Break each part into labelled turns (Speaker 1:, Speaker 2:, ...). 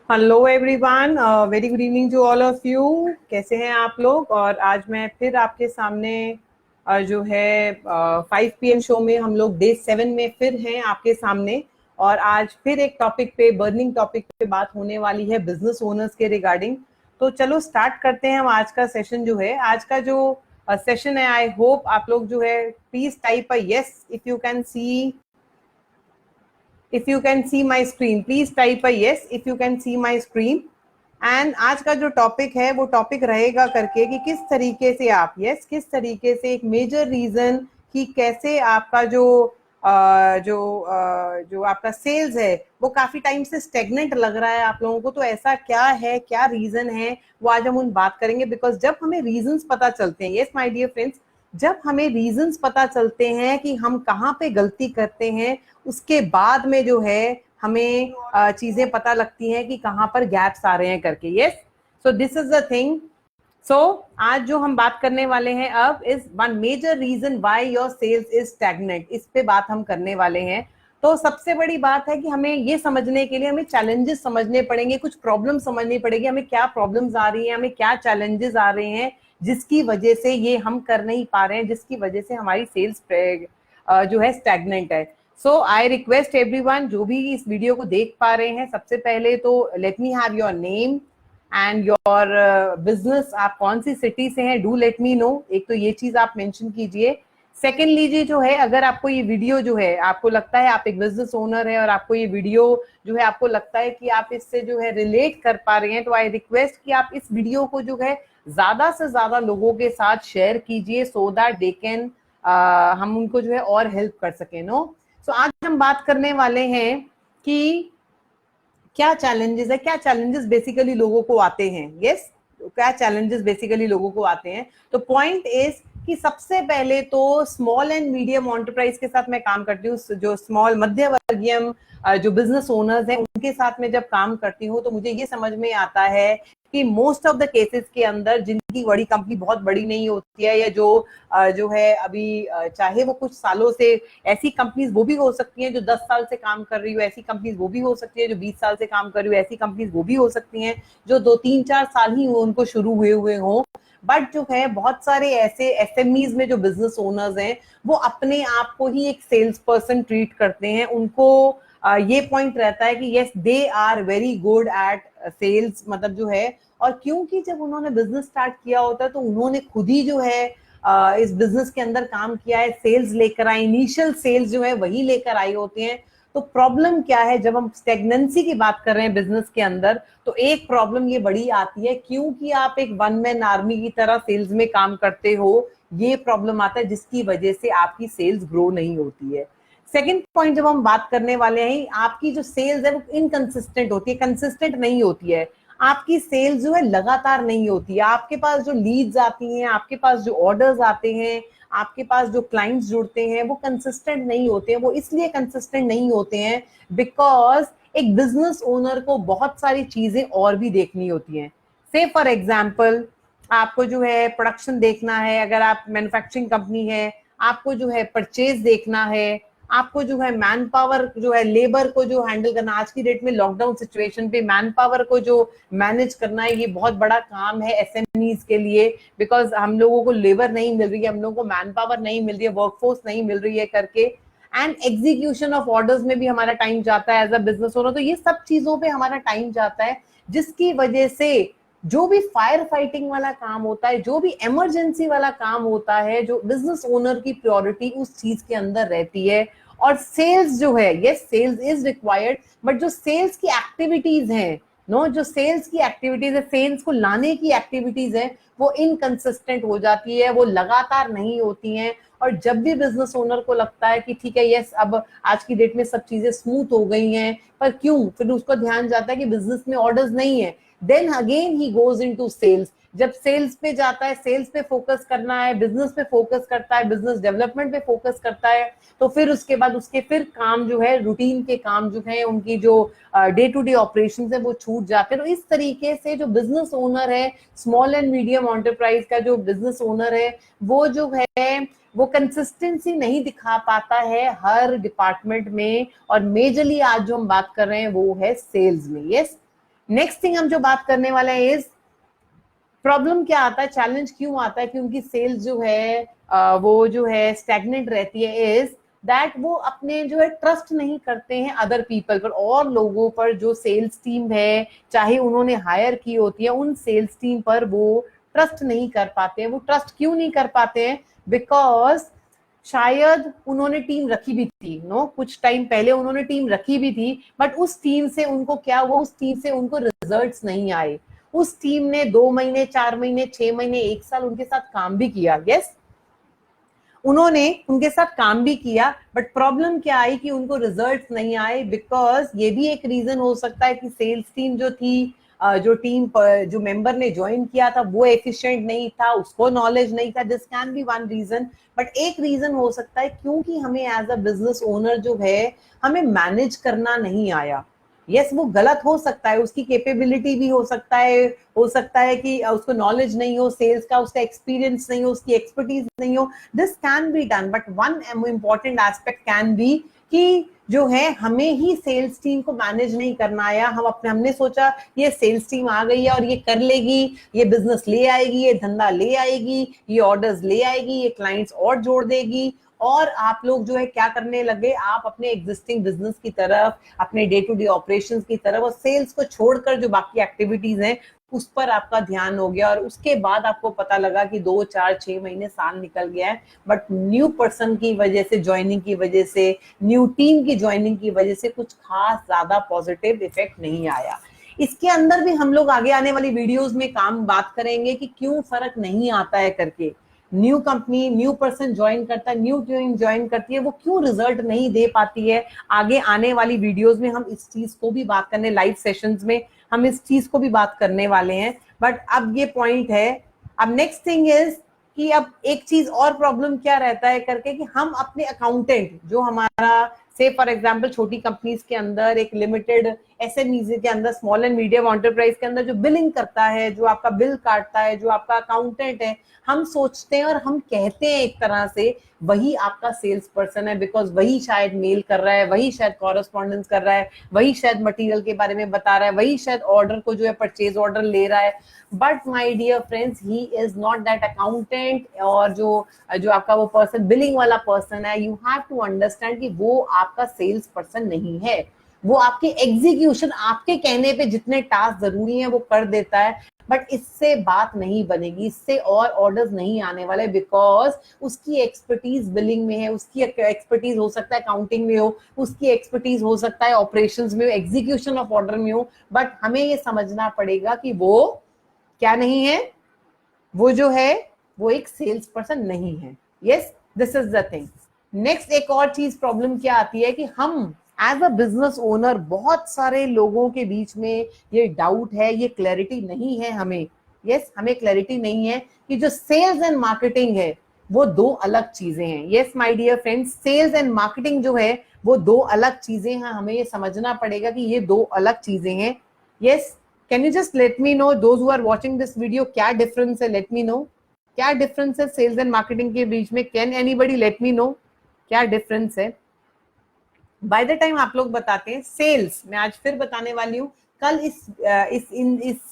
Speaker 1: Hello everyone, very good evening to all of you. कैसे हैं आप लोग? और आज मैं फिर आपके सामने जो है 5 PM शो में हम लोग डे 7 में फिर हैं आपके सामने। और आज फिर एक टॉपिक पे, बर्निंग टॉपिक पे बात होने वाली है बिजनेस ओनर्स के रिगार्डिंग। तो चलो स्टार्ट करते हैं हम आज का सेशन जो है। आज का जो सेशन है, आई होप आप लोग जो है please type a yes if you can see, if you can see my screen, please type a yes if you can see my screen। And आज का जो टॉपिक है वो टॉपिक रहेगा करके कि किस तरीके से आप किस तरीके से एक मेजर रीजन कि कैसे आपका जो आपका सेल्स है वो काफी टाइम से स्टेगनेंट लग रहा है आप लोगों को। तो ऐसा क्या है, क्या रीजन है, वो आज हम उन बात करेंगे। बिकॉज जब हमें रीजंस पता चलते हैं, यस माय डियर फ्रेंड्स, जब हमें रीजंस पता चलते हैं कि हम कहाँ पे गलती करते हैं, उसके बाद में जो है हमें चीजें पता लगती हैं कि कहाँ पर गैप्स आ रहे हैं करके। Yes, so this is the thing. So आज जो हम बात करने वाले हैं अब is one major reason why your sales is stagnant. इस पे बात हम करने वाले हैं। तो सबसे बड़ी बात है कि हमें ये समझने के लिए हमें चैलेंजेस समझने पड़ेंगे, कुछ प्रॉब्लम समझनी पड़ेगी, हमें क्या प्रॉब्लम्स आ रही हैं, हमें क्या चैलेंजेस आ रहे हैं जिसकी वजह से ये हम कर नहीं पा रहे हैं, जिसकी वजह से हमारी सेल्स जो है स्टैग्नेंट है। सो आई रिक्वेस्ट एवरीवन जो भी इस वीडियो को देख पा रहे हैं, सबसे पहले तो let me have your name and your business. आप कौन सी सिटी से हैं, डू लेट मी नो। एक तो ये चीज आप मेंशन कीजिए। सेकेंड लीजिए जो है, अगर आपको ये वीडियो जो है, आपको लगता है आप एक बिजनेस ओनर है और आपको ये वीडियो जो है आपको लगता है कि आप इससे जो है रिलेट कर पा रहे हैं, तो आई रिक्वेस्ट कि आप इस वीडियो को जो है ज्यादा से ज्यादा लोगों के साथ शेयर कीजिए सो दैट दे कैन, हम उनको जो है और हेल्प कर सके। नो, सो आज हम बात करने वाले हैं कि क्या चैलेंजेस है, क्या चैलेंजेस बेसिकली लोगों को आते हैं। यस, क्या चैलेंजेस बेसिकली लोगों को आते हैं। तो पॉइंट इज कि सबसे पहले तो स्मॉल एंड मीडियम एंटरप्राइज के साथ मैं काम करती हूँ, जो स्मॉल मध्य वर्गीय जो बिजनेस ओनर्स हैं उनके साथ में जब काम करती हूँ, तो मुझे ये समझ में आता है कि मोस्ट ऑफ द केसेस के अंदर जिनकी बड़ी कंपनी बहुत बड़ी नहीं होती है, या जो है अभी चाहे वो कुछ सालों से, ऐसी कंपनीज वो भी हो सकती हैं जो 10 साल से काम कर रही हो, ऐसी कंपनीज वो भी हो सकती है जो 20 साल से काम कर रही हो, ऐसी कंपनीज वो भी हो सकती हैं जो 2-3-4 साल ही उनको शुरू हुए हुए हों। बट जो है बहुत सारे ऐसे एसएमईज में जो बिजनेस ओनर्स हैं वो अपने आप को ही एक सेल्स पर्सन ट्रीट करते हैं। उनको ये पॉइंट रहता है कि yes they are very good at sales, मतलब जो है। और क्योंकि जब उन्होंने बिजनेस स्टार्ट किया होता है तो उन्होंने खुद ही जो है इस बिजनेस के अंदर काम किया है, सेल्स लेकर आए, इनिशियल सेल्स जो है वही लेकर आई होती हैं। तो प्रॉब्लम क्या है, जब हम स्टेगनेंसी की बात कर रहे हैं बिजनेस के अंदर, तो एक प्रॉब्लम ये बड़ी आती है क्योंकि आप एक वन मैन आर्मी की तरह सेल्स में काम करते हो, ये प्रॉब्लम आता है जिसकी वजह से आपकी सेल्स ग्रो नहीं होती है। सेकेंड पॉइंट जब हम बात करने वाले हैं, आपकी जो सेल्स है वो इनकंसिस्टेंट होती है, कंसिस्टेंट नहीं होती है। आपकी सेल्स जो है लगातार नहीं होती है। आपके पास जो लीड्स आती हैं, आपके पास जो ऑर्डर्स आते हैं, आपके पास जो क्लाइंट्स जुड़ते हैं, वो कंसिस्टेंट नहीं होते हैं। वो इसलिए कंसिस्टेंट नहीं होते हैं बिकॉज एक बिजनेस ओनर को बहुत सारी चीजें और भी देखनी होती हैं। से फॉर एग्जाम्पल, आपको जो है प्रोडक्शन देखना है, अगर आप मैन्युफैक्चरिंग कंपनी है, आपको जो है परचेज देखना है, आपको जो है मैन पावर जो है, लेबर को जो हैंडल करना, आज की डेट में लॉकडाउन सिचुएशन पे मैन पावर को जो मैनेज करना है, ये बहुत बड़ा काम है एसएमईज के लिए। बिकॉज हम लोगों को लेबर नहीं मिल रही है, हम लोगों को मैन पावर नहीं मिल रही है, वर्कफोर्स नहीं मिल रही है करके। एंड एग्जीक्यूशन ऑफ ऑर्डर्स में भी हमारा टाइम जाता है एज अ बिजनेस ओनर। तो ये सब चीजों पे हमारा टाइम जाता है, जिसकी वजह से जो भी फायर फाइटिंग वाला काम होता है, जो भी इमरजेंसी वाला काम होता है, जो बिजनेस ओनर की प्रायोरिटी उस चीज के अंदर रहती है। और सेल्स जो है, yes sales is required, but जो सेल्स की एक्टिविटीज हैं, नो, जो सेल्स की एक्टिविटीज है, सेल्स को लाने की एक्टिविटीज है, वो इनकंसिस्टेंट हो जाती है, वो लगातार नहीं होती हैं। और जब भी बिजनेस ओनर को लगता है कि ठीक है यस अब आज की डेट में सब चीजें स्मूथ हो गई हैं, पर क्यों, फिर उसको ध्यान जाता है कि बिजनेस में ऑर्डर्स नहीं है, then again he goes into sales. जब सेल्स पे जाता है, सेल्स पे फोकस करना है, बिजनेस पे फोकस करता है, बिजनेस डेवलपमेंट पे फोकस करता है, तो फिर उसके बाद उसके फिर काम जो है, रूटीन के काम जो है, उनकी जो डे टू डे ऑपरेशन है वो छूट जाते हैं। तो इस तरीके से जो बिजनेस ओनर है, स्मॉल एंड मीडियम एंटरप्राइज का जो बिजनेस ओनर है, वो जो है वो कंसिस्टेंसी नहीं दिखा पाता है हर डिपार्टमेंट में। और मेजरली आज जो हम बात कर रहे हैं वो है सेल्स में। यस, नेक्स्ट थिंग हम जो बात करने वाले हैं इज प्रॉब्लम क्या आता है, चैलेंज क्यों आता है कि उनकी सेल्स जो है वो जो है स्टैग्नेंट रहती है, इज दैट वो अपने जो है ट्रस्ट नहीं करते हैं अदर पीपल पर, और लोगों पर। जो सेल्स टीम है चाहे उन्होंने हायर की होती है, उन सेल्स टीम पर वो ट्रस्ट नहीं कर पाते हैं। वो ट्रस्ट क्यों नहीं कर पाते हैं? बिकॉज शायद उन्होंने टीम रखी भी थी, कुछ टाइम पहले उन्होंने टीम रखी भी थी, बट उस टीम से उनको क्या हुआ, उस टीम से उनको रिजल्ट्स नहीं आए। उस टीम ने 2 महीने, 4 महीने, 6 महीने, 1 साल उनके साथ काम भी किया, यस उन्होंने उनके साथ काम भी किया, बट प्रॉब्लम क्या आई कि उनको रिजल्ट्स नहीं आए। बिकॉज ये भी एक रीजन हो सकता है कि सेल्स टीम जो थी, जो टीम जो मेंबर ने ज्वाइन किया था वो एफिशिएंट नहीं था, उसको नॉलेज नहीं था। This can be one reason. But एक रीजन हो सकता है क्योंकि हमें एज अ बिजनेस ओनर जो है हमें मैनेज करना नहीं आया। यस वो गलत हो सकता है, उसकी कैपेबिलिटी भी हो सकता है कि उसको नॉलेज नहीं हो सेल्स का, उसका एक्सपीरियंस नहीं हो, उसकी एक्सपर्टीज नहीं हो। This can be done, but one important aspect can be कि जो है हमें ही सेल्स टीम को मैनेज नहीं करना आया। हमने सोचा ये सेल्स टीम आ गई है और ये कर लेगी, ये बिजनेस ले आएगी, ये धंधा ले आएगी, ये ऑर्डर्स ले आएगी, ये क्लाइंट्स और जोड़ देगी। और आप लोग जो है क्या करने लगे, आप अपने एग्जिस्टिंग बिजनेस की तरफ, अपने डे टू डे ऑपरेशंस की तरफ और सेल्स को छोड़कर जो बाकी एक्टिविटीज हैं उस पर आपका ध्यान हो गया। और उसके बाद आपको पता लगा कि 2, 4, 6 महीने, साल निकल गया है, बट न्यू पर्सन की वजह से, ज्वाइनिंग की वजह से, न्यू टीम की ज्वाइनिंग की वजह से कुछ खास ज्यादा पॉजिटिव इफेक्ट नहीं आया। इसके अंदर भी हम लोग आगे आने वाली वीडियोस में बात करेंगे कि क्यों फर्क नहीं आता है करके। New company, new person join करता है, न्यू टीम ज्वाइन करती है, वो क्यों रिजल्ट नहीं दे पाती है। आगे आने वाली वीडियोस में हम इस चीज को भी बात करने, लाइव सेशंस में हम इस चीज को भी बात करने वाले हैं। बट अब ये पॉइंट है, अब नेक्स्ट थिंग इज कि अब एक चीज और प्रॉब्लम क्या रहता है करके कि हम अपने अकाउंटेंट जो हमारा, से फॉर एग्जांपल छोटी कंपनीज के अंदर, एक लिमिटेड एसएमईज के अंदर, स्मॉल एंड मीडियम एंटरप्राइज के अंदर जो बिलिंग करता है, जो आपका बिल काटता है, जो आपका अकाउंटेंट है, हम सोचते हैं और हम कहते हैं एक तरह से वही आपका सेल्स पर्सन है। बिकॉज वही शायद मेल कर रहा है, वही शायद कॉरेस्पॉन्डेंस कर रहा है, वही शायद मटेरियल के बारे में बता रहा है, वही शायद ऑर्डर को जो है परचेज ऑर्डर ले रहा है। But my dear friends, he is not that accountant. और जो आपका वो पर्सन, बिलिंग वाला पर्सन है, यू हैव टू अंडरस्टैंड कि वो आपका सेल्स पर्सन नहीं है। वो आपके एग्जीक्यूशन, आपके कहने पे जितने टास्क जरूरी हैं वो कर देता है, बट इससे बात नहीं बनेगी, इससे और ऑर्डर्स नहीं आने वाले। बिकॉज उसकी एक्सपर्टीज बिलिंग में है, उसकी एक्सपर्टीज हो सकता है अकाउंटिंग में हो, उसकी एक्सपर्टीज हो सकता है ऑपरेशंस में हो, एग्जीक्यूशन ऑफ ऑर्डर में हो। बट हमें ये समझना पड़ेगा कि वो क्या नहीं है, वो जो है वो एक सेल्स पर्सन नहीं है। Yes, this is the thing. Next एक और चीज प्रॉब्लम क्या आती है कि हम एज अ बिजनेस ओनर, बहुत सारे लोगों के बीच में ये डाउट है, ये क्लैरिटी नहीं है हमें। यस, हमें क्लैरिटी नहीं है कि जो सेल्स एंड मार्केटिंग है वो दो अलग चीजें हैं। Yes my dear friends, sales and marketing जो है वो दो अलग चीजें हैं। हमें ये समझना पड़ेगा कि ये दो अलग चीजें हैं। Yes, can you just let me know, those who are watching this video, क्या डिफरेंस है? लेट मी नो, क्या डिफरेंस है सेल्स एंड मार्केटिंग के बीच में? Can anybody let me know क्या डिफरेंस है? बाय द टाइम आप लोग बताते हैं सेल्स, मैं आज फिर बताने वाली हूँ। कल इस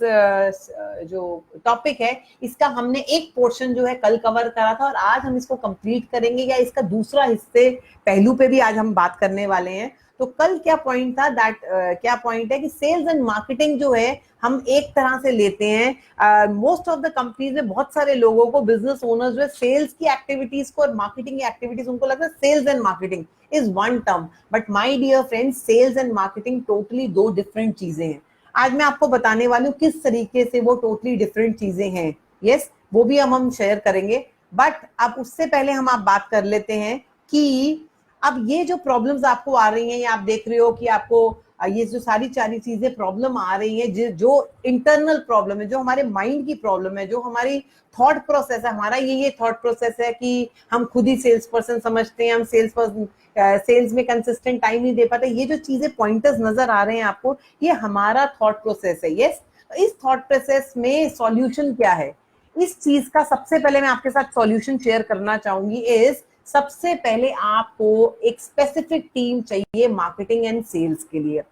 Speaker 1: जो टॉपिक है इसका हमने एक पोर्शन जो है कल कवर करा था, और आज हम इसको कंप्लीट करेंगे, या इसका दूसरा हिस्से पहलू पे भी आज हम बात करने वाले हैं। तो कल क्या पॉइंट था, दैट क्या पॉइंट है कि सेल्स एंड मार्केटिंग जो है हम एक तरह से लेते हैं। मोस्ट ऑफ द कंपनीज में बहुत सारे लोगों को, बिजनेस ओनर्स जो है, सेल्स की एक्टिविटीज को और मार्केटिंग की एक्टिविटीज, उनको लगता है sales and marketing is one term. But my dear friends, sales and marketing totally दो डिफरेंट चीजें हैं। आज मैं आपको बताने वाली हूँ किस तरीके से वो टोटली डिफरेंट चीजें हैं। यस, वो भी हम शेयर करेंगे। बट अब उससे पहले हम आप बात कर लेते हैं कि अब ये जो प्रॉब्लम्स आपको आ रही हैं, या आप देख रहे हो कि आपको ये जो सारी चीजें प्रॉब्लम आ रही है, जो इंटरनल प्रॉब्लम है, जो हमारे माइंड की प्रॉब्लम है, जो हमारी थॉट प्रोसेस है, हमारा ये थॉट प्रोसेस है कि हम खुद ही सेल्स पर्सन समझते हैं, हम सेल्स में कंसिस्टेंट टाइम नहीं दे पाते। ये जो चीजें पॉइंटर्स नजर आ रहे हैं आपको, ये हमारा थॉट प्रोसेस है। यस, इस थॉट प्रोसेस में सॉल्यूशन क्या है, इस चीज का सबसे पहले मैं आपके साथ सॉल्यूशन शेयर करना चाहूंगी। इज सबसे पहले आपको एक स्पेसिफिक टीम चाहिए मार्केटिंग एंड सेल्स के लिए।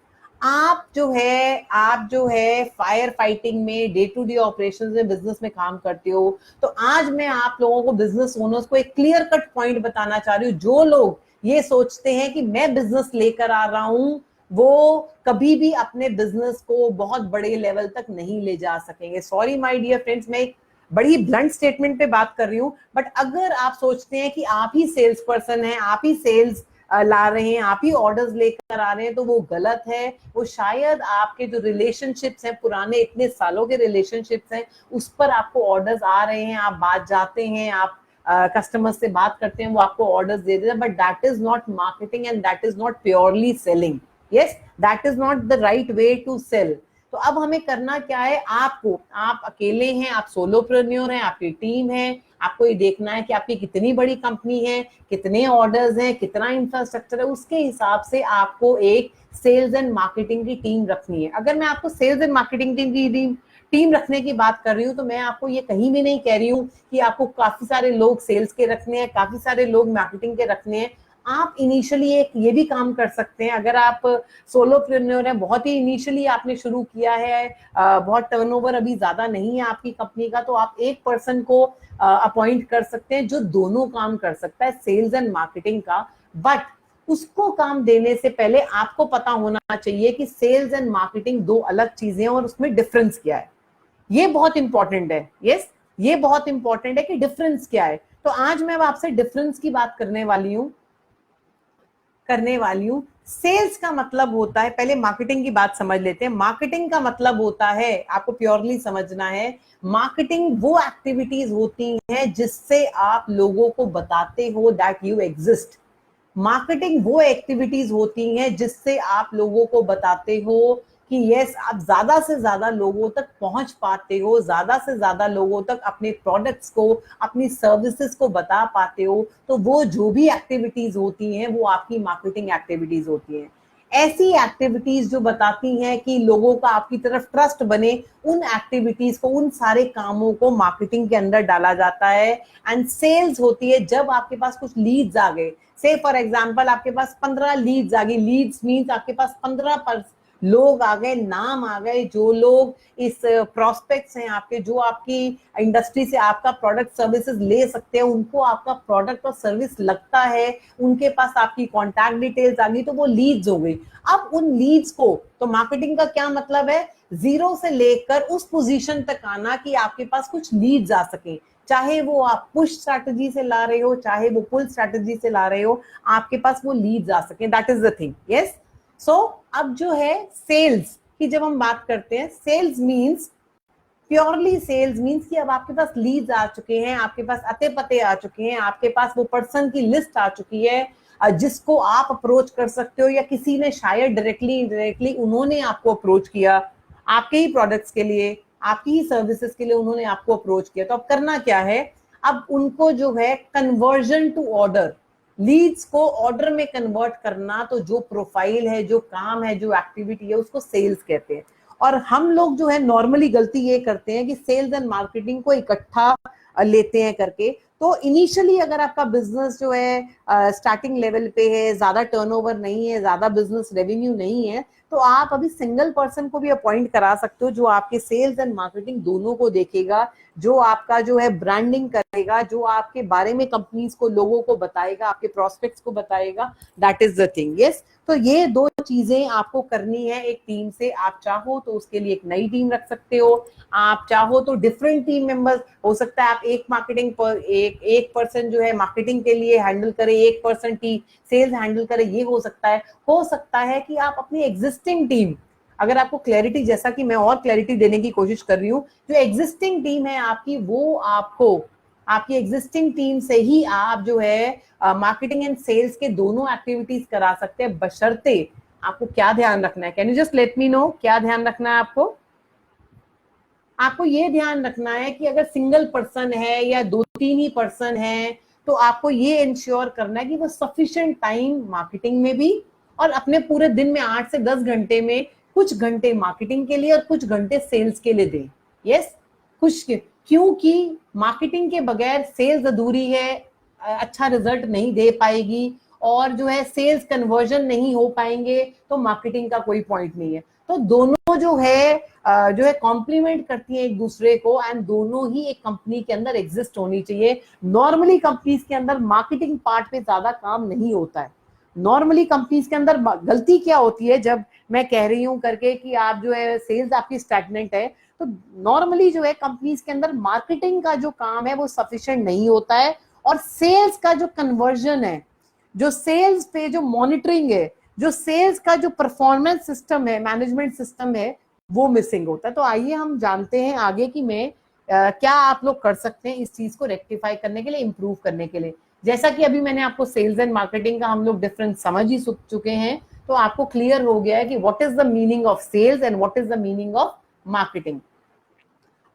Speaker 1: आप जो है फायर फाइटिंग में, डे टू डे ऑपरेशंस में, बिजनेस में काम करते हो, तो आज मैं आप लोगों को, बिजनेस ओनर्स को, एक क्लियर कट पॉइंट बताना चाह रही हूँ। जो लोग ये सोचते हैं कि मैं बिजनेस लेकर आ रहा हूं, वो कभी भी अपने बिजनेस को बहुत बड़े लेवल तक नहीं ले जा सकेंगे। सॉरी माय डियर फ्रेंड्स, मैं एक बड़ी ब्लंट स्टेटमेंट पे बात कर रही हूँ, बट अगर आप सोचते हैं कि आप ही सेल्स पर्सन हैं, आप ही सेल्स ला रहे हैं, आप ही ऑर्डर्स लेकर आ रहे हैं, तो वो गलत है। वो शायद आपके जो रिलेशनशिप्स हैं, पुराने इतने सालों के रिलेशनशिप्स हैं, उस पर आपको ऑर्डर्स आ रहे हैं, आप बात जाते हैं, आप कस्टमर से बात करते हैं, वो आपको ऑर्डर्स दे देते हैं, but that is not marketing and that is not purely selling. Yes, that is not the right way to sell. तो अब हमें करना क्या है, आप अकेले हैं, आप सोलोप्रेन्योर हैं, आपकी टीम है, आपको ये देखना है कि आपकी कितनी बड़ी कंपनी है, कितने ऑर्डर्स हैं, कितना इंफ्रास्ट्रक्चर है, उसके हिसाब से आपको एक सेल्स एंड मार्केटिंग की टीम रखनी है। अगर मैं आपको सेल्स एंड मार्केटिंग टीम रखने की बात कर रही हूँ, तो मैं आपको ये कहीं भी नहीं कह रही हूँ कि आपको काफी सारे लोग सेल्स के रखने हैं, काफी सारे लोग मार्केटिंग के रखने हैं। आप इनिशियली एक ये भी काम कर सकते हैं, अगर आप सोलोप्रेन्योर हैं, बहुत ही इनिशियली आपने शुरू किया है, बहुत टर्नओवर अभी ज्यादा नहीं है आपकी कंपनी का, तो आप एक पर्सन को अपॉइंट कर सकते हैं जो दोनों काम कर सकता है, सेल्स एंड मार्केटिंग का। बट उसको काम देने से पहले आपको पता होना चाहिए कि सेल्स एंड मार्केटिंग दो अलग चीजें हैं और उसमें डिफरेंस क्या है। ये बहुत इंपॉर्टेंट है। यस, ये बहुत इंपॉर्टेंट है कि डिफरेंस क्या है। तो आज मैं आपसे डिफरेंस की बात करने वाली हूं। सेल्स का मतलब होता है, पहले मार्केटिंग की बात समझ लेते हैं। मार्केटिंग का मतलब होता है, आपको प्योरली समझना है, मार्केटिंग वो एक्टिविटीज होती हैं जिससे आप लोगों को बताते हो दैट यू एग्जिस्ट। मार्केटिंग वो एक्टिविटीज होती हैं जिससे आप लोगों को बताते हो कि यस, आप ज्यादा से ज्यादा लोगों तक पहुंच पाते हो, ज्यादा से ज्यादा लोगों तक अपने प्रोडक्ट्स को, अपनी सर्विसेज को बता पाते हो। तो वो जो भी एक्टिविटीज होती हैं वो आपकी मार्केटिंग एक्टिविटीज होती हैं। ऐसी एक्टिविटीज जो बताती हैं कि लोगों का आपकी तरफ ट्रस्ट बने, उन एक्टिविटीज को, उन सारे कामों को मार्केटिंग के अंदर डाला जाता है। एंड सेल्स होती है जब आपके पास कुछ लीड्स आ गए, से फॉर एग्जाम्पल आपके पास 15 लीड्स आ गई, लीड्स मीन्स आपके पास 15 लोग आ गए, नाम आ गए, जो लोग इस प्रोस्पेक्ट्स हैं आपके, जो आपकी इंडस्ट्री से आपका प्रोडक्ट सर्विसेज ले सकते हैं, उनको आपका प्रोडक्ट और सर्विस लगता है, उनके पास आपकी कॉन्टैक्ट डिटेल्स आ गई, तो वो लीड्स हो गई। अब उन लीड्स को, तो मार्केटिंग का क्या मतलब है, जीरो से लेकर उस पोजीशन तक आना कि आपके पास कुछ लीड्स आ सके, चाहे वो आप पुश स्ट्रैटेजी से ला रहे हो, चाहे वो पुल स्ट्रैटेजी से ला रहे हो, आपके पास वो लीड्स आ सके, that is the thing. Yes, so अब जो है सेल्स की जब हम बात करते हैं, sales means, purely sales means कि अब आपके पास लीड्स आ चुके हैं, आपके पास अते पते आ चुके हैं, आपके पास वो पर्सन की लिस्ट आ चुकी है जिसको आप अप्रोच कर सकते हो, या किसी ने शायद डायरेक्टली इनडायरेक्टली उन्होंने आपको अप्रोच किया, आपके ही प्रोडक्ट्स के लिए, आपकी ही सर्विसेज के लिए उन्होंने आपको अप्रोच किया। तो अब करना क्या है, अब उनको जो है कन्वर्जन टू ऑर्डर, लीड्स को ऑर्डर में कन्वर्ट करना, तो जो प्रोफाइल है, जो काम है, जो एक्टिविटी है, उसको सेल्स कहते हैं। और हम लोग जो है नॉर्मली गलती ये करते हैं कि सेल्स एंड मार्केटिंग को इकट्ठा लेते हैं करके। तो इनिशियली अगर आपका बिजनेस जो है स्टार्टिंग लेवल पे है, ज्यादा टर्नओवर नहीं है, ज्यादा बिजनेस रेवेन्यू नहीं है, तो आप अभी सिंगल पर्सन को भी अपॉइंट करा सकते हो जो आपके सेल्स एंड मार्केटिंग दोनों को देखेगा, जो आपका जो है ब्रांडिंग करेगा, जो आपके बारे में कंपनीज को, लोगों को बताएगा, आपके प्रोस्पेक्ट्स को बताएगा। That is the thing. Yes, तो ये दो चीजें आपको करनी है एक टीम से। आप चाहो तो उसके लिए एक नई टीम रख सकते हो, आप चाहो तो डिफरेंट टीम मेंबर्स, हो सकता है आप एक मार्केटिंग पर एक पर्सन जो है मार्केटिंग के लिए हैंडल करे, एक पर्सन सेल्स हैंडल करे, ये हो सकता है कि आप अपनी एग्जिस्टिंग टीम, अगर आपको क्लैरिटी, जैसा कि मैं और क्लैरिटी देने की कोशिश कर रही हूँ, जो एग्जिस्टिंग टीम है आपकी, वो आपको आपकी एग्जिस्टिंग टीम से ही आप जो है मार्केटिंग एंड सेल्स के दोनों एक्टिविटीज करा सकते हैं, बशर्ते आपको क्या ध्यान रखना है, can you just let me know क्या ध्यान रखना है आपको। आपको ये ध्यान रखना है कि अगर सिंगल पर्सन है या 2-3 ही पर्सन है, तो आपको ये इंश्योर करना है कि वो सफिशिएंट टाइम मार्केटिंग में भी, और अपने पूरे दिन में 8 से 10 घंटे में कुछ घंटे मार्केटिंग के लिए और कुछ घंटे सेल्स के लिए दें। यस, क्योंकि मार्केटिंग के बगैर सेल्स अधूरी है, अच्छा रिजल्ट नहीं दे पाएगी, और जो है सेल्स कन्वर्जन नहीं हो पाएंगे तो मार्केटिंग का कोई पॉइंट नहीं है। तो दोनों जो है कॉम्प्लीमेंट करती है एक दूसरे को, एंड दोनों ही एक कंपनी के अंदर एग्जिस्ट होनी चाहिए। नॉर्मली कंपनीज के अंदर मार्केटिंग पार्ट पे ज्यादा काम नहीं होता है। नॉर्मली कंपनीज के अंदर गलती क्या होती है, जब मैं कह रही हूं करके कि आप जो है सेल्स आपकी स्टैग्नेंट है, तो नॉर्मली जो है कंपनीज के अंदर मार्केटिंग का जो काम है वो सफिशिएंट नहीं होता है, और सेल्स का जो कन्वर्जन है, जो सेल्स पे जो मॉनिटरिंग है, जो सेल्स का जो परफॉर्मेंस सिस्टम है, मैनेजमेंट सिस्टम है, वो मिसिंग होता है। तो आइए हम जानते हैं आगे कि मैं क्या आप लोग कर सकते हैं इस चीज को रेक्टिफाई करने के लिए, इंप्रूव करने के लिए। जैसा कि अभी मैंने आपको सेल्स एंड मार्केटिंग का हम लोग डिफरेंस समझ ही चुके हैं, तो आपको क्लियर हो गया है कि what is the meaning of sales and what is the meaning of marketing.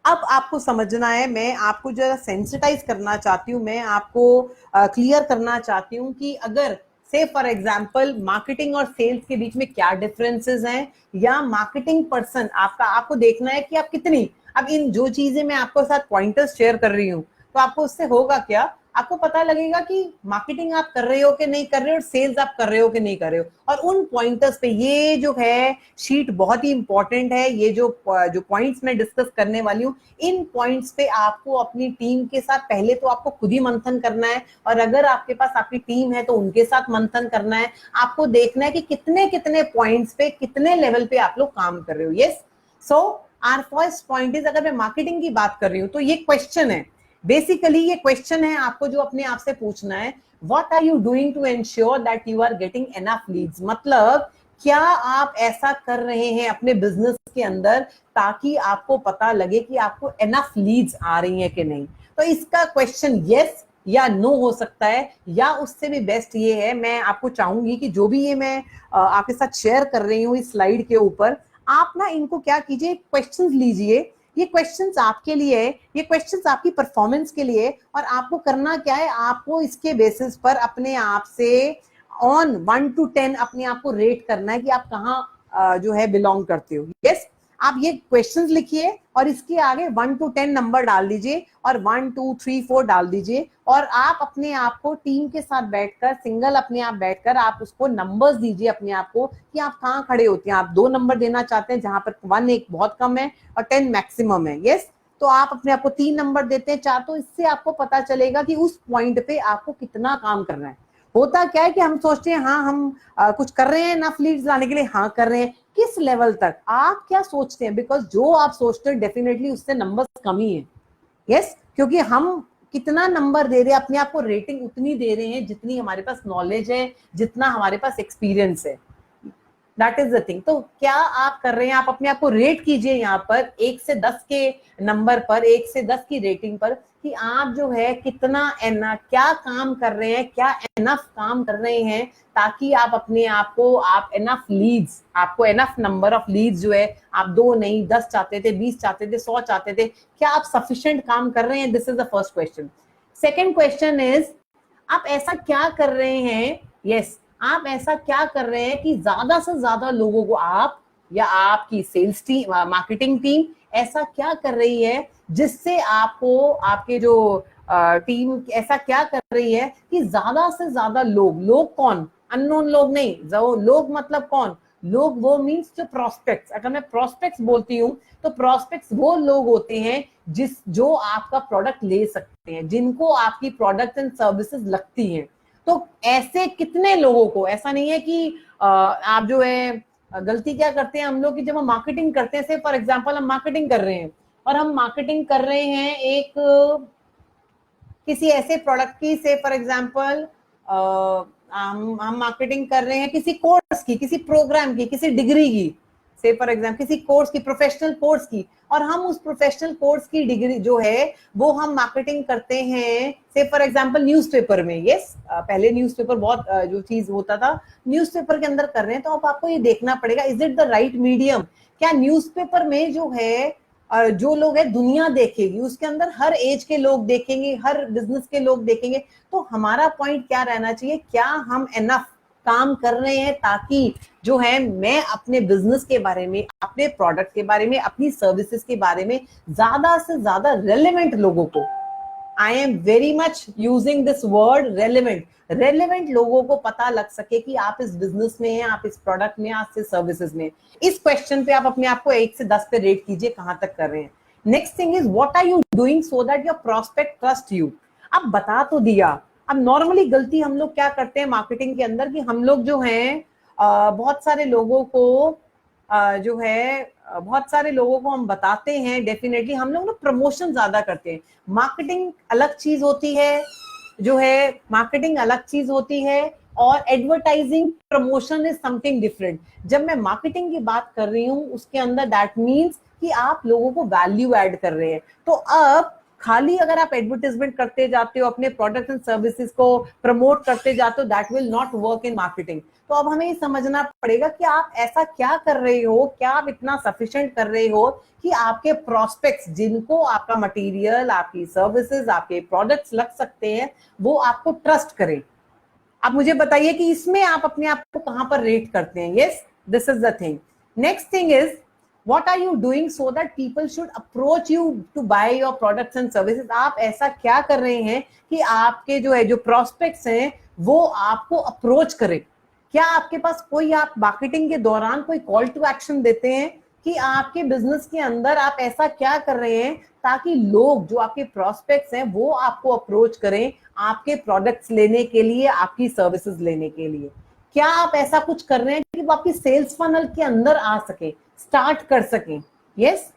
Speaker 1: अब आपको समझना है, मैं आपको जरा सेंसिटाइज करना चाहती हूँ, मैं आपको क्लियर करना चाहती हूँ कि अगर से फॉर एग्जाम्पल मार्केटिंग और सेल्स के बीच में क्या डिफरेंसेस हैं, या मार्केटिंग पर्सन आपको देखना है कि आप कितनी, अब इन जो चीजें मैं आपको साथ पॉइंटर्स शेयर कर रही हूँ, तो आपको उससे होगा क्या, आपको पता लगेगा कि मार्केटिंग आप कर रहे हो कि नहीं कर रहे हो, और सेल्स आप कर रहे हो कि नहीं कर रहे हो। और उन पॉइंटर्स पे, ये जो है शीट बहुत ही इंपॉर्टेंट है, ये जो पॉइंट्स मैं डिस्कस करने वाली हूँ, इन पॉइंट्स पे आपको अपनी टीम के साथ पहले तो आपको खुद ही मंथन करना है, और अगर आपके पास आपकी टीम है तो उनके साथ मंथन करना है। आपको देखना है कि कितने कितने पॉइंट्स पे, कितने लेवल पे आप लोग काम कर रहे हो। Yes, so our first point is, अगर मैं मार्केटिंग की बात कर रही हूँ तो ये क्वेश्चन है, बेसिकली ये क्वेश्चन है आपको जो अपने आप से पूछना है, what are you doing to ensure that you are getting enough leads. मतलब क्या आप ऐसा कर रहे हैं अपने बिजनेस के अंदर ताकि आपको पता लगे कि आपको एनफ लीड्स आ रही हैं कि नहीं। तो इसका क्वेश्चन यस या नो हो सकता है, या उससे भी बेस्ट ये है, मैं आपको चाहूंगी कि जो भी ये मैं आपके साथ शेयर कर रही हूँ इस स्लाइड के ऊपर, आप ना इनको क्या कीजिए, क्वेश्चंस लीजिए। ये क्वेश्चंस आपके लिए है, ये क्वेश्चंस आपकी परफॉर्मेंस के लिए, और आपको करना क्या है, आपको इसके बेसिस पर अपने आप से ऑन 1 to 10 अपने आप को रेट करना है कि आप कहाँ जो है बिलोंग करते हो। यस, आप ये क्वेश्चंस लिखिए और इसके आगे 1 to 10 नंबर डाल दीजिए, और 1 2 3 4 डाल दीजिए, और आप अपने आप को टीम के साथ बैठकर, सिंगल अपने आप बैठकर आप उसको नंबर्स दीजिए अपने आप को कि आप कहाँ खड़े होते हैं। आप 2 नंबर देना चाहते हैं जहां पर 1 एक बहुत कम है और 10 मैक्सिमम है। यस, तो आप अपने आप को 3 नंबर देते हैं, 4, तो इससे आपको पता चलेगा कि उस पॉइंट पे आपको कितना काम करना है। होता क्या है कि हम सोचते हैं हाँ हम कुछ कर रहे हैं ना लीड्स लाने के लिए, हाँ कर रहे हैं, किस लेवल तक, आप क्या सोचते हैं, बिकॉज जो आप सोचते हैं डेफिनेटली उससे नंबर्स कम ही है। यस, क्योंकि हम कितना नंबर दे रहे हैं अपने आप को, रेटिंग उतनी दे रहे हैं जितनी हमारे पास नॉलेज है, जितना हमारे पास एक्सपीरियंस है। That is the thing. तो क्या आप कर रहे हैं, आप अपने आप को रेट कीजिए यहाँ पर 1 से 10 के नंबर पर, 1 से 10 की रेटिंग पर, कि आप जो है कितना क्या काम कर रहे हैं, क्या एनफ काम कर रहे हैं, ताकि आप अपने आप को, आप एनफ लीड्स, आपको एनफ नंबर ऑफ लीड्स जो है, आप 2 नहीं 10 चाहते थे, 20 चाहते थे, 100 चाहते थे, क्या आप सफिशिएंट काम कर रहे हैं। This is the first question. Second question is, आप ऐसा क्या कर रहे हैं, यस आप ऐसा क्या कर रहे हैं कि ज्यादा से ज्यादा लोगों को, आप या आपकी सेल्स टीम, मार्केटिंग टीम ऐसा क्या कर रही है जिससे आपको, आपके जो टीम ऐसा क्या कर रही है कि ज्यादा से ज्यादा लोग कौन, अननोन लोग नहीं, जो लोग मतलब कौन, लोग वो मीन्स जो प्रोस्पेक्ट्स। अगर मैं प्रोस्पेक्ट्स बोलती हूँ तो प्रोस्पेक्ट्स वो लोग होते हैं जो आपका प्रोडक्ट ले सकते हैं, जिनको आपकी प्रोडक्ट एंड सर्विसेज लगती हैं। तो ऐसे कितने लोगों को, ऐसा नहीं है कि आप जो है, गलती क्या करते हैं हम लोग कि जब हम मार्केटिंग करते हैं, से फॉर एग्जांपल हम मार्केटिंग कर रहे हैं, और हम मार्केटिंग कर रहे हैं एक किसी ऐसे प्रोडक्ट की, से फॉर एग्जांपल हम मार्केटिंग कर रहे हैं किसी कोर्स की, किसी प्रोग्राम की, किसी डिग्री की, से फॉर एग्जांपल किसी कोर्स की, प्रोफेशनल कोर्स की, और हम उस प्रोफेशनल कोर्स की डिग्री जो है वो हम मार्केटिंग करते हैं, से फॉर एग्जांपल न्यूज़पेपर में। यस, पहले न्यूज़पेपर बहुत जो चीज होता था, न्यूज़पेपर के अंदर कर रहे हैं, तो अब आपको ये देखना पड़ेगा, is it the right medium. क्या न्यूज़पेपर में जो है जो लोग है दुनिया देखेगी, उसके अंदर हर एज के लोग देखेंगे, हर बिजनेस के लोग देखेंगे। तो हमारा पॉइंट क्या रहना चाहिए, क्या हम एनफ काम कर रहे हैं ताकि जो है मैं अपने बिजनेस के बारे में, अपने प्रोडक्ट के बारे में, अपनी सर्विसेज के बारे में ज्यादा से ज्यादा रेलेवेंट लोगों को, I am very much using this word relevant. Relevant लोगों को पता लग सके कि आप इस बिजनेस में हैं, आप इस प्रोडक्ट में, आप इस सर्विसेज में। इस क्वेश्चन पे आप अपने आप को 1 से 10 पे रेट कीजिए, कहां तक कर रहे हैं। Next thing is what are you doing so that your prospect trust you. अब बता तो दिया। अब नॉर्मली गलती हम लोग क्या करते हैं मार्केटिंग के अंदर कि हम लोग जो हैं बहुत सारे लोगों को जो है बहुत सारे लोगों को हम बताते हैं, डेफिनेटली हम लोग ना प्रमोशन ज्यादा करते हैं। मार्केटिंग अलग चीज होती है, जो है मार्केटिंग अलग चीज होती है और advertising promotion is something different. जब मैं मार्केटिंग की बात कर रही हूँ उसके अंदर दैट मीन्स कि आप लोगों को वैल्यू ऐड कर रहे हैं। तो अब खाली अगर आप एडवर्टाइजमेंट करते जाते हो, अपने प्रोडक्ट एंड सर्विसेज को प्रमोट करते जाते हो, that will not work in marketing. तो अब हमें ये समझना पड़ेगा कि आप ऐसा क्या कर रहे हो, क्या आप इतना सफिशिएंट कर रहे हो कि आपके प्रोस्पेक्ट्स जिनको आपका मटेरियल, आपकी सर्विसेज, आपके प्रोडक्ट्स लग सकते हैं, वो आपको ट्रस्ट करें। अब मुझे बताइए कि इसमें आप अपने आप को कहां पर रेट करते हैं। Yes, this is the thing. Next thing is what are you doing so that people should approach you to buy your products and services। आप ऐसा क्या कर रहे हैं कि आपके जो है जो प्रोस्पेक्ट्स हैं वो आपको अप्रोच करें। क्या आपके पास कोई आप मार्केटिंग के दौरान कोई कॉल टू एक्शन देते हैं कि आपके बिजनेस के अंदर आप ऐसा क्या कर रहे हैं ताकि लोग जो आपके प्रोस्पेक्ट्स हैं वो आपको अप्रोच करें आपके प्रोडक्ट्स लेने के लिए, आपकी सर्विसेज लेने के लिए। क्या आप ऐसा कुछ कर रहे हैं कि वो आपकी सेल्स फनल के अंदर आ सके, स्टार्ट कर सकें। यस,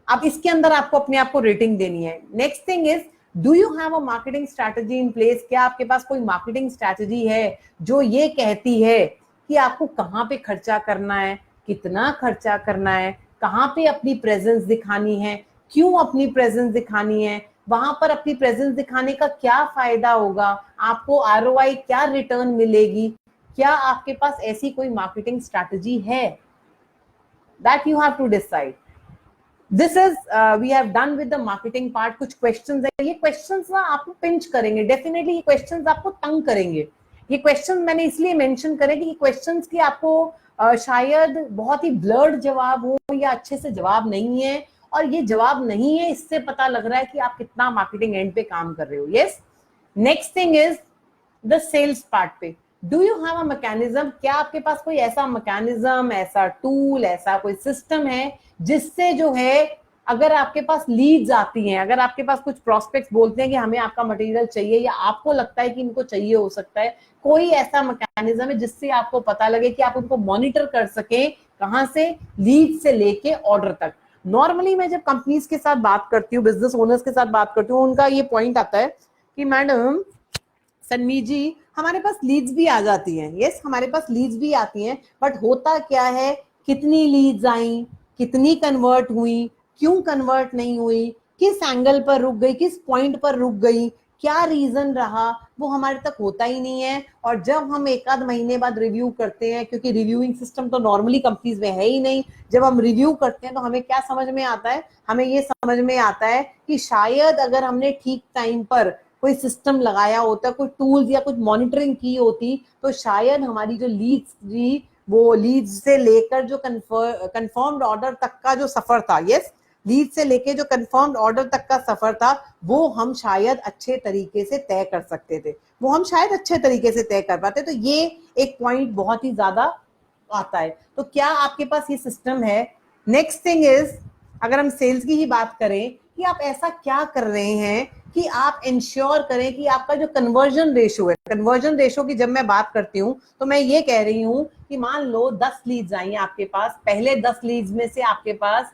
Speaker 1: अब इसके अंदर आपको अपने आप को रेटिंग देनी है। Next thing is do you have a marketing strategy in place. क्या आपके पास कोई मार्केटिंग स्ट्रैटेजी है जो ये कहती है कि आपको कहाँ पे खर्चा करना है, कितना खर्चा करना है, कहाँ पे अपनी प्रेजेंस दिखानी है, क्यों अपनी प्रेजेंस दिखानी है, वहां पर अपनी प्रेजेंस दिखाने का क्या फायदा होगा, आपको आरओआई क्या रिटर्न मिलेगी। क्या आपके पास ऐसी कोई मार्केटिंग स्ट्रैटेजी है? That you have to decide. This is we have done with the marketing part. कुछ क्वेश्चंस है, ये क्वेश्चंस ना आपको पिंच करेंगे, डेफिनेटली ये क्वेश्चंस आपको तंग करेंगे। ये क्वेश्चन मैंने इसलिए मेंशन करे कि ये क्वेश्चंस की आपको शायद बहुत ही ब्लर्ड जवाब हो या अच्छे से जवाब नहीं है, और ये जवाब नहीं है इससे पता लग रहा है कि आप कितना मार्केटिंग एंड पे काम कर रहे हो। Yes, next thing is the sales part पे do you have a mechanism. क्या आपके पास कोई ऐसा मैकेनिज्म, ऐसा टूल, ऐसा कोई सिस्टम है जिससे जो है अगर आपके पास लीड्स आती हैं, अगर आपके पास कुछ प्रोस्पेक्ट्स बोलते हैं कि हमें आपका मटेरियल चाहिए या आपको लगता है कि इनको चाहिए हो सकता है, कोई ऐसा मैकेनिज्म है जिससे आपको पता लगे कि आप उनको मॉनिटर कर सकें, कहां से, लीड से लेके ऑर्डर तक। नॉर्मली मैं जब कंपनीज के साथ बात करती हूँ, बिजनेस ओनर्स के साथ बात करती हूँ, उनका ये पॉइंट आता है कि मैडम सन्मी जी हमारे पास लीड्स भी आ जाती हैं। यस, हमारे पास लीड्स भी आती हैं, बट होता क्या है, कितनी लीड्स आई, कितनी कन्वर्ट हुई, क्यों कन्वर्ट नहीं हुई, किस एंगल पर रुक गई, किस पॉइंट पर रुक गई, क्या रीजन रहा, वो हमारे तक होता ही नहीं है। और जब हम एक आध महीने बाद रिव्यू करते हैं, क्योंकि रिव्यूइंग सिस्टम तो नॉर्मली कंपनीज में है ही नहीं, जब हम रिव्यू करते हैं तो हमें क्या समझ में आता है, हमें ये समझ में आता है कि शायद अगर हमने ठीक टाइम पर कोई सिस्टम लगाया होता, कोई टूल्स या कुछ मॉनिटरिंग की होती, तो शायद हमारी जो लीड्स थी वो लीड्स से लेकर जो कंफर्म्ड ऑर्डर तक का जो सफर था, यस, लीड से लेके जो कंफर्म्ड ऑर्डर तक का सफर था, वो हम शायद अच्छे तरीके से तय कर सकते थे, वो हम शायद अच्छे तरीके से तय कर पाते। तो ये एक पॉइंट बहुत ही ज्यादा आता है। तो क्या आपके पास ये सिस्टम है? नेक्स्ट थिंग इज, अगर हम सेल्स की ही बात करें कि आप ऐसा क्या कर रहे हैं कि आप इंश्योर करें कि आपका जो कन्वर्जन रेशो है, कन्वर्जन रेशो की जब मैं बात करती हूं तो मैं ये कह रही हूं कि मान लो 10 लीड्स आई आपके पास, पहले 10 लीड्स में से आपके पास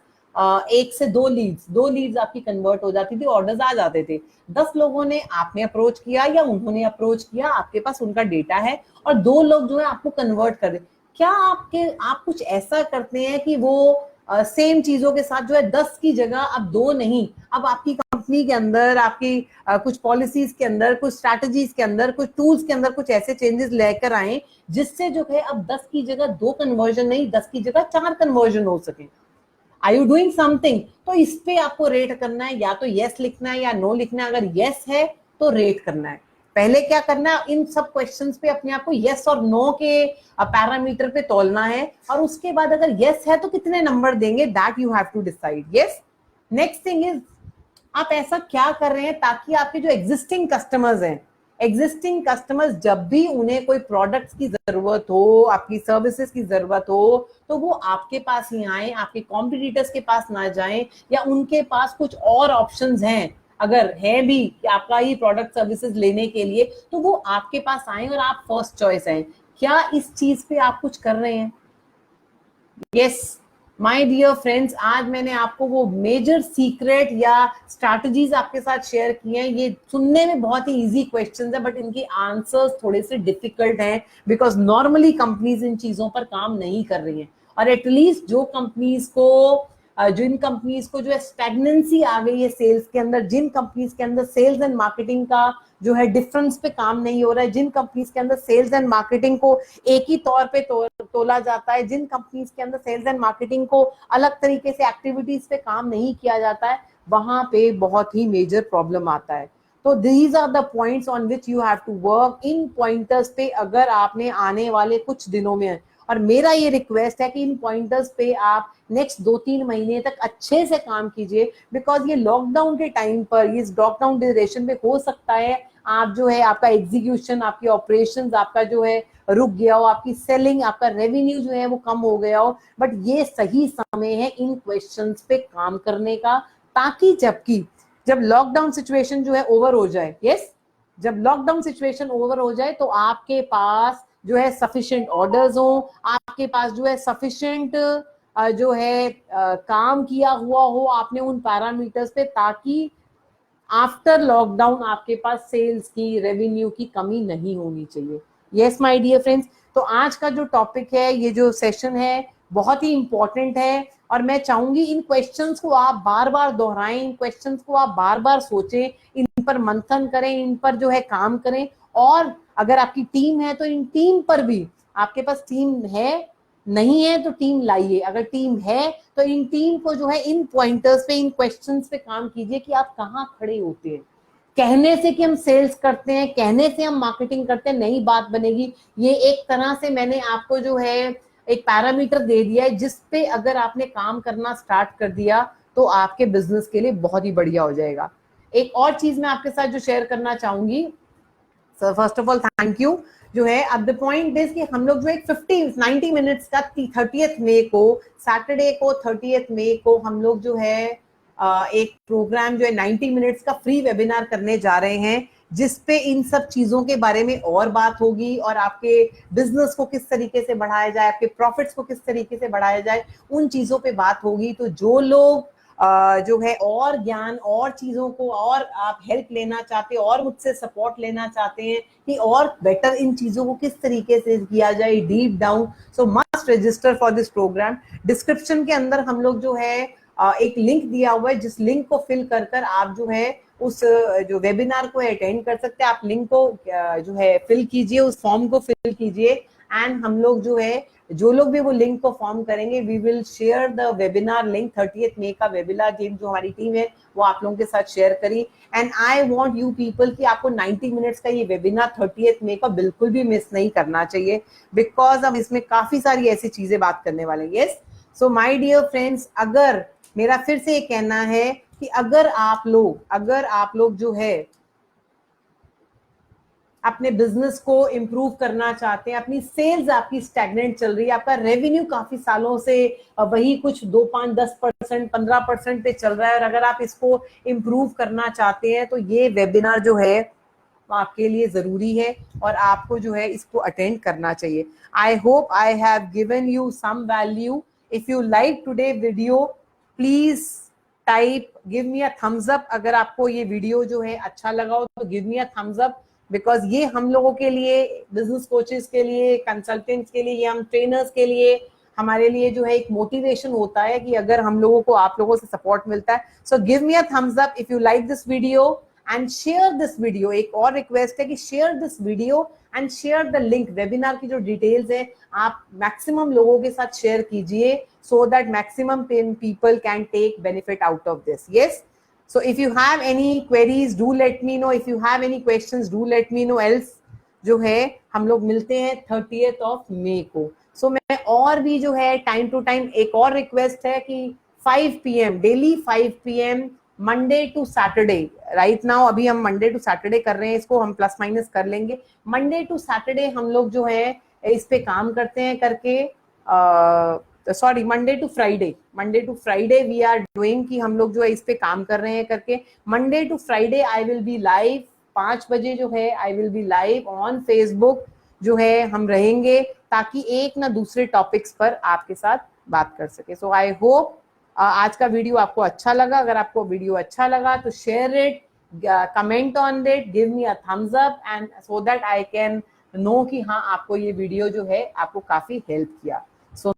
Speaker 1: 1 से 2 लीड्स आपकी कन्वर्ट हो जाती थी, ऑर्डर्स आ जाते थे। 10 लोगों ने आपने अप्रोच किया या उन्होंने अप्रोच किया, आपके पास उनका डेटा है, और 2 लोग जो है आपको कन्वर्ट कर रहे। क्या आप कुछ ऐसा करते हैं कि वो सेम चीजों के साथ जो है 10 की जगह अब 2 नहीं, अब आपकी कंपनी के अंदर, आपकी कुछ पॉलिसीज के अंदर, कुछ स्ट्रैटेजीज के अंदर, कुछ टूल्स के अंदर कुछ ऐसे चेंजेस लेकर आए जिससे जो है अब 10 की जगह 2 कन्वर्जन नहीं, 10 की जगह 4 कन्वर्जन हो सके। Are you doing something? तो इस पे आपको रेट करना है, या तो यस लिखना है या नो लिखना है। अगर यस है तो रेट करना है। पहले क्या करना है, इन सब क्वेश्चंस पे अपने आप को यस और नो के पैरामीटर पे तोलना है, और उसके बाद अगर यस है तो कितने नंबर देंगे, that you have to decide. Yes, next thing is आप ऐसा क्या कर रहे हैं ताकि आपके जो एग्जिस्टिंग कस्टमर्स हैं, एग्जिस्टिंग कस्टमर्स जब भी उन्हें कोई प्रोडक्ट्स की जरूरत हो, आपकी सर्विसेज की जरूरत हो, तो वो आपके पास ही आए, आपके कॉम्पिटिटर्स के पास ना जाएं, या उनके पास कुछ और ऑप्शंस हैं अगर है भी कि आपका ही प्रोडक्ट सर्विसेज लेने के लिए, तो वो आपके पास आए और आप फर्स्ट चॉइस आए। क्या इस चीज पे आप कुछ कर रहे हैं? यस माय डियर फ्रेंड्स, आज मैंने आपको वो मेजर सीक्रेट या स्ट्रैटेजीज आपके साथ शेयर किए हैं। ये सुनने में बहुत ही इजी क्वेश्चंस है, बट इनके आंसर्स थोड़े से डिफिकल्ट हैं, बिकॉज नॉर्मली कंपनीज इन चीजों पर काम नहीं कर रही हैं। और एटलीस्ट जो कंपनीज को जिन कंपनीज को जो है स्टैग्नेंसी आ गई है सेल्स के अंदर, जिन कंपनीज के अंदर सेल्स एंड मार्केटिंग का जो है डिफरेंस पे काम नहीं हो रहा है, जिन कंपनीज के अंदर सेल्स एंड मार्केटिंग को एक ही तौर पे तोला जाता है, जिन कंपनीज के अंदर सेल्स एंड मार्केटिंग को अलग तरीके से एक्टिविटीज पे काम नहीं किया जाता है, वहां पे बहुत ही मेजर प्रॉब्लम आता है। तो these are the points on which you have to work. इन पॉइंटर्स पे अगर आपने आने वाले कुछ दिनों में, और मेरा ये रिक्वेस्ट है कि इन पॉइंटर्स पे आप नेक्स्ट 2-3 महीने तक अच्छे से काम कीजिए, बिकॉज ये लॉकडाउन के टाइम पर, इस लॉकडाउन ड्यूरेशन में हो सकता है आप जो है आपका एग्जीक्यूशन, आपकी ऑपरेशंस, आपका जो है रुक गया हो, आपकी सेलिंग, आपका रेवेन्यू जो है वो कम हो गया हो, बट ये सही समय है इन क्वेश्चंस पे काम करने का, ताकि जब लॉकडाउन सिचुएशन जो है ओवर हो जाए, यस, जब लॉकडाउन सिचुएशन ओवर हो जाए, तो आपके पास जो है सफिशिएंट ऑर्डर्स हो, आपके पास जो है सफिशिएंट जो है काम किया हुआ हो आपने उन पैरामीटर्स पे, ताकि आफ्टर लॉकडाउन आपके पास सेल्स की, रेवेन्यू की कमी नहीं होनी चाहिए। यस माय डियर फ्रेंड्स, तो आज का जो टॉपिक है, ये जो सेशन है, बहुत ही इंपॉर्टेंट है, और मैं चाहूंगी इन क्वेश्चंस को आप बार बार दोहराएं, इन क्वेश्चंस को आप बार बार सोचें, इन पर मंथन करें, इन पर जो है काम करें। और अगर आपकी टीम है तो इन टीम पर भी, आपके पास टीम है, नहीं है तो टीम लाइए, अगर टीम है तो इन टीम को जो है इन पॉइंटर्स पे, इन क्वेश्चंस पे काम कीजिए कि आप कहाँ खड़े होते हैं। कहने से कि हम सेल्स करते हैं, कहने से हम मार्केटिंग करते हैं, नई बात बनेगी। ये एक तरह से मैंने आपको जो है एक पैरामीटर दे दिया है, जिसपे अगर आपने काम करना स्टार्ट कर दिया तो आपके बिजनेस के लिए बहुत ही बढ़िया हो जाएगा। एक और चीज मैं आपके साथ जो शेयर करना चाहूंगी, sir first of all thank you. जो है अब द पॉइंट इज कि हम लोग जो एक 90 मिनट्स का 30th मई को, सैटरडे को 30th मई को हम लोग जो है एक प्रोग्राम जो है 90 मिनट्स का फ्री वेबिनार करने जा रहे हैं, जिसपे इन सब चीजों के बारे में और बात होगी, और आपके बिजनेस को किस तरीके से बढ़ाया जाए, आपके प्रॉफिट्स को किस तरीके से बढ़ाया जाए, उन चीजों पे बात होगी। तो जो लोग जो है और ज्ञान और चीजों को, और आप हेल्प लेना चाहते हैं और मुझसे सपोर्ट लेना चाहते हैं कि और बेटर इन चीजों को किस तरीके से किया जाए deep down, so must register for this programme. Description के अंदर हम लोग जो है एक लिंक दिया हुआ है, जिस लिंक को फिल कर कर आप जो है उस जो वेबिनार को अटेंड कर सकते हैं। आप लिंक को जो है फिल कीजिए, उस फॉर्म को फिल कीजिए, एंड हम लोग जो है, जो लोग भी वो लिंक को फॉर्म करेंगे, we will share the webinar link. 30th मई का वेबिनार टीम जो हमारी टीम है वो आप लोगों के साथ शेयर करी। And I want you people कि आपको 90 मिनट्स का ये वेबिनार 30th मई का बिल्कुल भी मिस नहीं करना चाहिए, बिकॉज हम इसमें काफी सारी ऐसी चीजें बात करने वाले हैं। Yes, so my dear friends, अगर मेरा फिर से ये कहना है कि अगर आप लोग जो है अपने बिजनेस को इंप्रूव करना चाहते हैं, अपनी सेल्स आपकी स्टैग्नेंट चल रही है, आपका रेवेन्यू काफी सालों से वही कुछ 2-5-10%, 15% पे चल रहा है, और अगर आप इसको इंप्रूव करना चाहते हैं, तो ये वेबिनार जो है आपके लिए जरूरी है, और आपको जो है इसको अटेंड करना चाहिए। I hope I have given you some value. If you like today video, please type give me a thumbs up. अगर आपको ये वीडियो जो है अच्छा लगा हो तो give me a thumbs up, because ये हम लोगों के लिए, बिजनेस कोचेस के लिए, कंसल्टेंट्स के लिए, ये हम ट्रेनर्स के लिए, हमारे लिए जो है एक मोटिवेशन होता है कि अगर हम लोगों को आप लोगों से सपोर्ट मिलता है। So give me a thumbs up if you like this video and share this video. एक और रिक्वेस्ट है कि share this video and share the link. Webinar की जो डिटेल्स है आप मैक्सिमम लोगों के साथ शेयर कीजिए, so that maximum people can take benefit out of this. Yes, so if you have any queries do let me know, if you have any questions do let me know, else जो है हम लोग मिलते हैं 30th of May को। so मैं और भी जो है टाइम टू टाइम एक और रिक्वेस्ट है कि 5 PM daily 5 PM Monday to Saturday, right now अभी हम मंडे टू सैटरडे कर रहे हैं, इसको हम प्लस माइनस कर लेंगे। मंडे टू सैटरडे हम लोग जो है इस पे काम करते हैं करके, sorry Monday to Friday we are doing, कि हम लोग जो है इस पे काम कर रहे हैं करके। Monday to Friday I will be live 5 बजे जो है, I will be live on Facebook जो है हम रहेंगे, ताकि एक ना दूसरे टॉपिक्स पर आपके साथ बात कर सके। सो आई होप आज का वीडियो आपको अच्छा लगा। अगर आपको वीडियो अच्छा लगा तो share it, comment on it, give me a thumbs up, and so that I can know कि हाँ आपको ये वीडियो जो है आपको काफी हेल्प किया।